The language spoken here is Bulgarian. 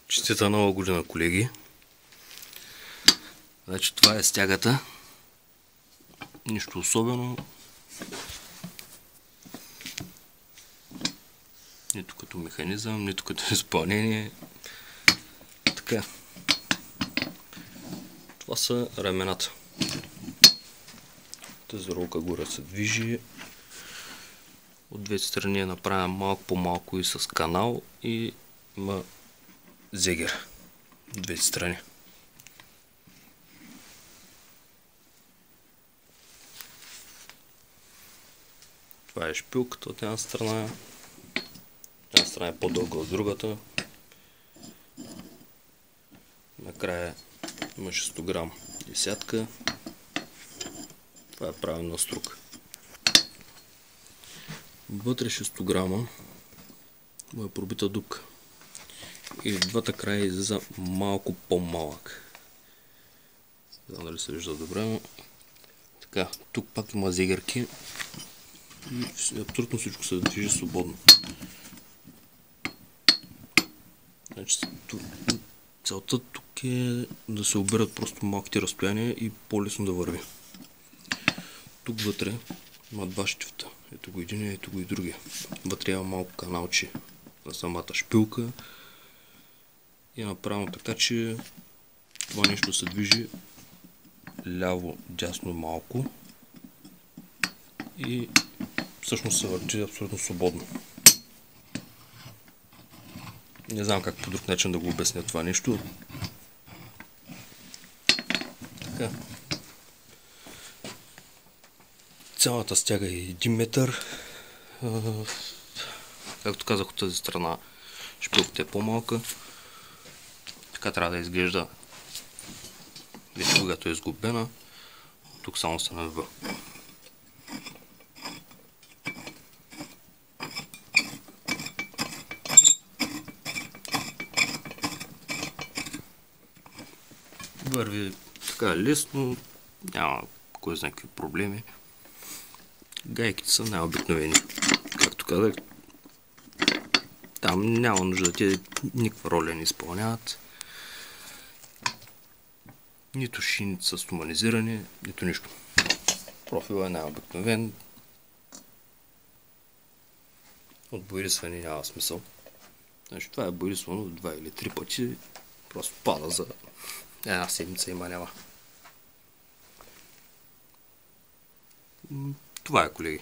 Честита нова година, колеги! Значи това е стягата. Нищо особено. Нито като механизъм, нито като изпълнение. Така. Това са рамената. Тази ролка горе се движи. От двете страни е направена малко по малко и с канал и има зегер. От двете страни. Това е шпилката от една страна. Една страна е по-дълга от другата. Накрая има шестограм десятка. Това е правилна струка. Вътре 6 грама му е пробита дупка. И в двата края излиза малко по-малък. Не знам дали се вижда добре, но така, тук пак има зегерки и абсолютно всичко се движи свободно. Значи, целта тук е да се обират просто малките разстояния и по-лесно да върви. Тук вътре има два щифта. Ето го един, ето го и другия. Вътре има малко каналче на самата шпилка. И е направено така, че това нещо се движи ляво, дясно малко. И всъщност се върти абсолютно свободно. Не знам как по друг начин да го обясня това нещо. Така. Цялата стяга е 1 метър. Както казах, от тази страна шпилката е по-малка. Така трябва да изглежда вече когато е изгубена. Тук само се навива. Върви така лесно, няма кой знае какви проблеми. Гайките са най-обикновени. Както казах, там няма нужда, те никаква роля не изпълняват. Нито шините са стоманизирани, нито нищо. Профилът е най-обикновен. От боядисване няма смисъл. Значи това е боядисвано 2 или 3 пъти. Просто пада за една седмица има няма. Това е, колеги.